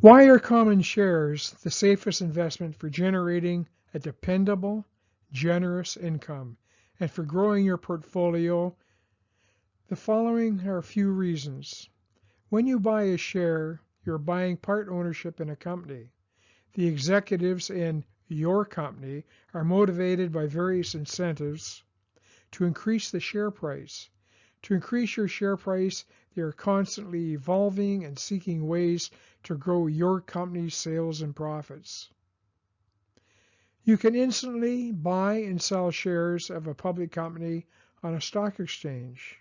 Why are common shares the safest investment for generating a dependable, generous income and for growing your portfolio? The following are a few reasons. When you buy a share, you're buying part ownership in a company. The executives in your company are motivated by various incentives to increase the share price. To increase your share price, they are constantly evolving and seeking ways to grow your company's sales and profits. You can instantly buy and sell shares of a public company on a stock exchange.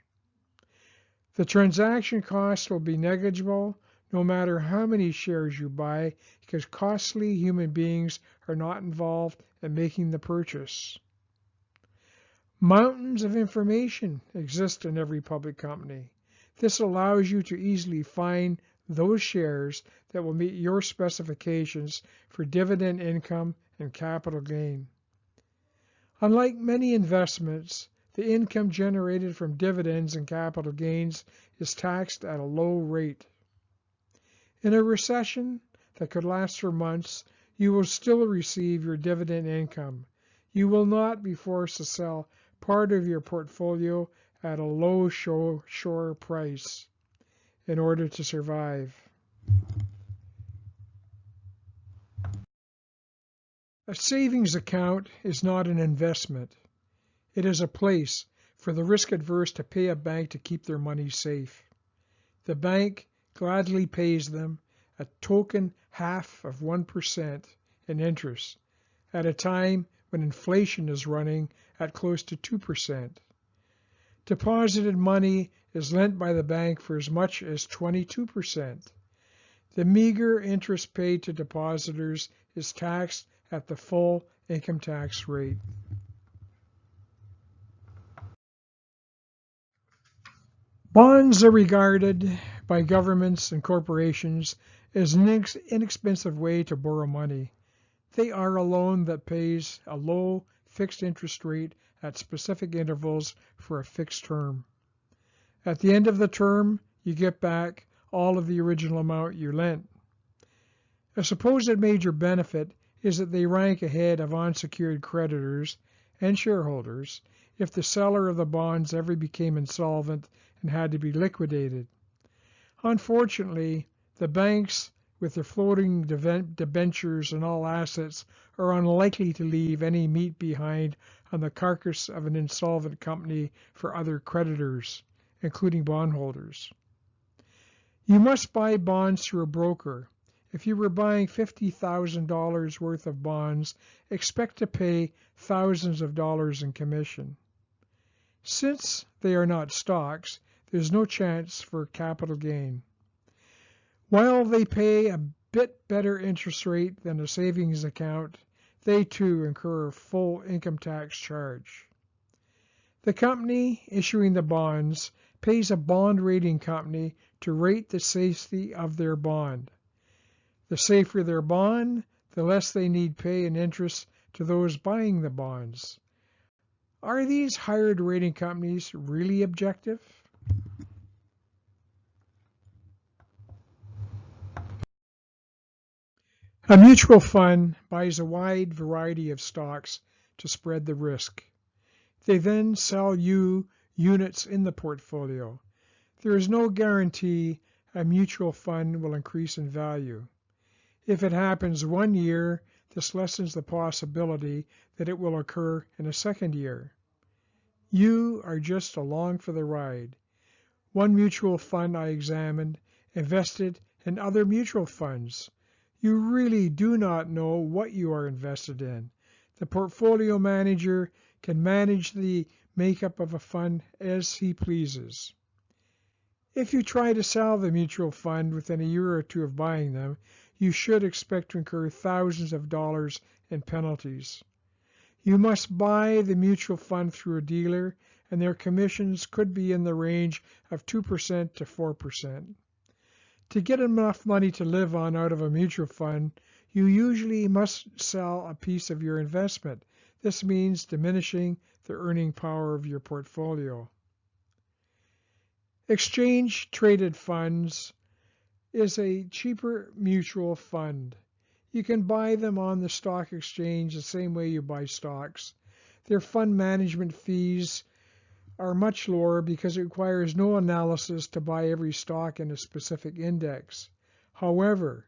The transaction cost will be negligible no matter how many shares you buy, because costly human beings are not involved in making the purchase. Mountains of information exist in every public company. This allows you to easily find those shares that will meet your specifications for dividend income and capital gain. Unlike many investments, the income generated from dividends and capital gains is taxed at a low rate. In a recession that could last for months, you will still receive your dividend income. You will not be forced to sell part of your portfolio at a low shore price in order to survive. A savings account is not an investment. It is a place for the risk-averse to pay a bank to keep their money safe. The bank gladly pays them a token 0.5% in interest at a time when inflation is running at close to 2%. Deposited money is lent by the bank for as much as 22%. The meager interest paid to depositors is taxed at the full income tax rate. Bonds are regarded by governments and corporations as an inexpensive way to borrow money. They are a loan that pays a low fixed interest rate at specific intervals for a fixed term. At the end of the term, you get back all of the original amount you lent. A supposed major benefit is that they rank ahead of unsecured creditors and shareholders if the seller of the bonds ever became insolvent and had to be liquidated. Unfortunately, the banks, with their floating debentures and all assets, are unlikely to leave any meat behind on the carcass of an insolvent company for other creditors, including bondholders. You must buy bonds through a broker. If you were buying $50,000 worth of bonds, expect to pay thousands of dollars in commission. Since they are not stocks, there's no chance for capital gain. While they pay a bit better interest rate than a savings account, they too incur a full income tax charge. The company issuing the bonds pays a bond rating company to rate the safety of their bond. The safer their bond, the less they need pay in interest to those buying the bonds. Are these hired rating companies really objective? A mutual fund buys a wide variety of stocks to spread the risk. They then sell you units in the portfolio. There is no guarantee a mutual fund will increase in value. If it happens one year, this lessens the possibility that it will occur in a second year. You are just along for the ride. One mutual fund I examined invested in other mutual funds. You really do not know what you are invested in. The portfolio manager can manage the makeup of a fund as he pleases. If you try to sell the mutual fund within a year or two of buying them, you should expect to incur thousands of dollars in penalties. You must buy the mutual fund through a dealer, and their commissions could be in the range of 2% to 4%. To get enough money to live on out of a mutual fund, you usually must sell a piece of your investment. This means diminishing the earning power of your portfolio. Exchange-traded funds is a cheaper mutual fund. You can buy them on the stock exchange the same way you buy stocks. Their fund management fees are much lower because it requires no analysis to buy every stock in a specific index. However,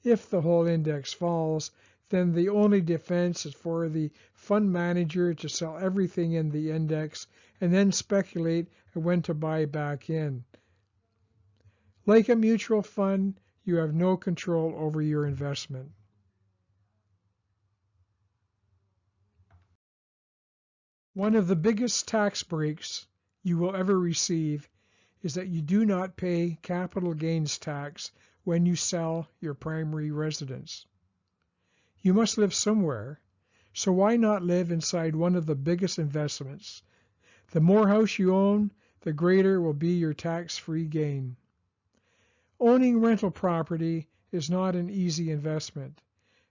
if the whole index falls, then the only defense is for the fund manager to sell everything in the index and then speculate on when to buy back in. Like a mutual fund, you have no control over your investment. One of the biggest tax breaks you will ever receive is that you do not pay capital gains tax when you sell your primary residence. You must live somewhere, so why not live inside one of the biggest investments? The more house you own, the greater will be your tax-free gain. Owning rental property is not an easy investment.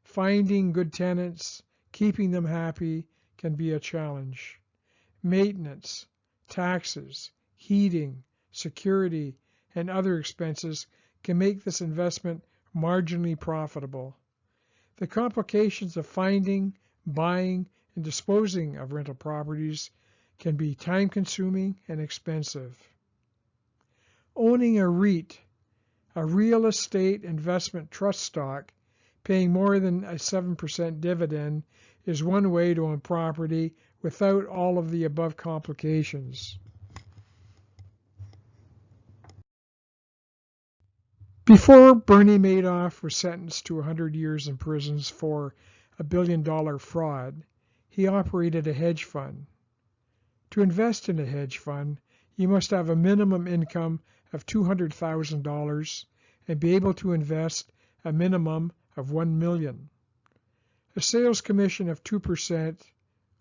Finding good tenants, keeping them happy, can be a challenge. Maintenance, taxes, heating, security, and other expenses can make this investment marginally profitable. The complications of finding, buying, and disposing of rental properties can be time-consuming and expensive. Owning a REIT, a real estate investment trust stock, paying more than a 7% dividend is one way to own property without all of the above complications. Before Bernie Madoff was sentenced to 100 years in prison for a billion-dollar fraud, he operated a hedge fund. To invest in a hedge fund, you must have a minimum income of $200,000 and be able to invest a minimum of $1 million. A sales commission of 2%,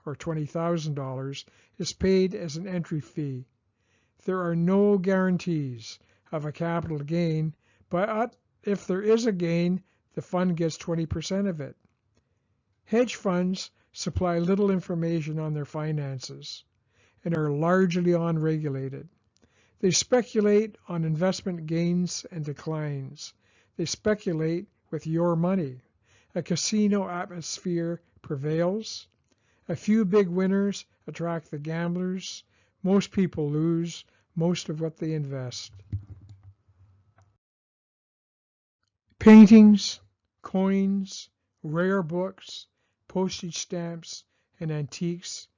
or $20,000, is paid as an entry fee. There are no guarantees of a capital gain, but if there is a gain, the fund gets 20% of it. Hedge funds supply little information on their finances and are largely unregulated. They speculate on investment gains and declines. They speculate with your money. A casino atmosphere prevails. A few big winners attract the gamblers. Most people lose most of what they invest. Paintings, coins, rare books, postage stamps, and antiques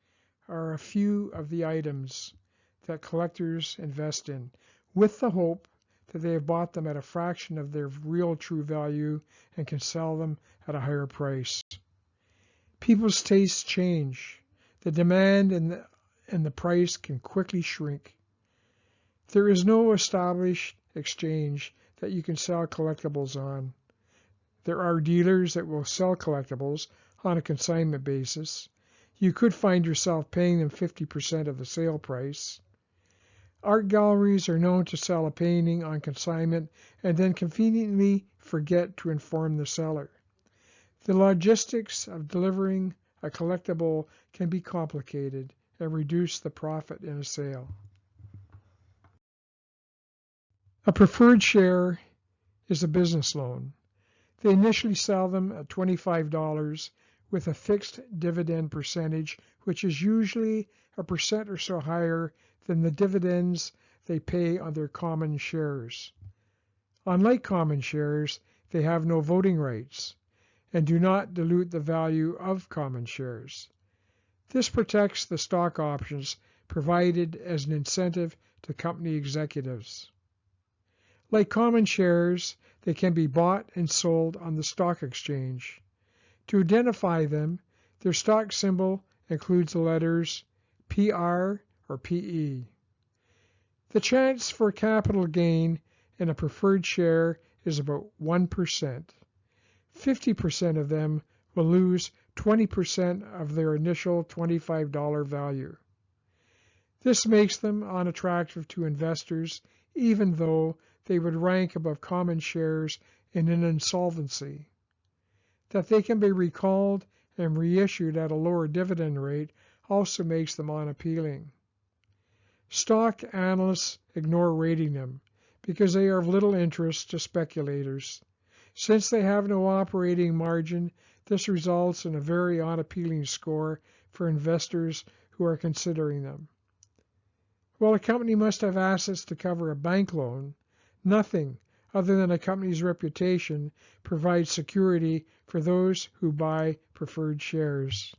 are a few of the items that collectors invest in, with the hope that they have bought them at a fraction of their real true value and can sell them at a higher price. People's tastes change. The demand and the price can quickly shrink. There is no established exchange that you can sell collectibles on. There are dealers that will sell collectibles on a consignment basis. You could find yourself paying them 50% of the sale price. Art galleries are known to sell a painting on consignment and then conveniently forget to inform the seller. The logistics of delivering a collectible can be complicated and reduce the profit in a sale. A preferred share is a business loan. They initially sell them at $25 with a fixed dividend percentage, which is usually a percent or so higher than the dividends they pay on their common shares. Unlike common shares, they have no voting rights and do not dilute the value of common shares. This protects the stock options provided as an incentive to company executives. Like common shares, they can be bought and sold on the stock exchange. To identify them, their stock symbol includes the letters PR or PE. The chance for capital gain in a preferred share is about 1%. 50% of them will lose 20% of their initial $25 value. This makes them unattractive to investors, even though they would rank above common shares in an insolvency. That they can be recalled and reissued at a lower dividend rate also makes them unappealing. Stock analysts ignore rating them because they are of little interest to speculators. Since they have no operating margin, this results in a very unappealing score for investors who are considering them. While a company must have assets to cover a bank loan, nothing other than a company's reputation provides security for those who buy preferred shares.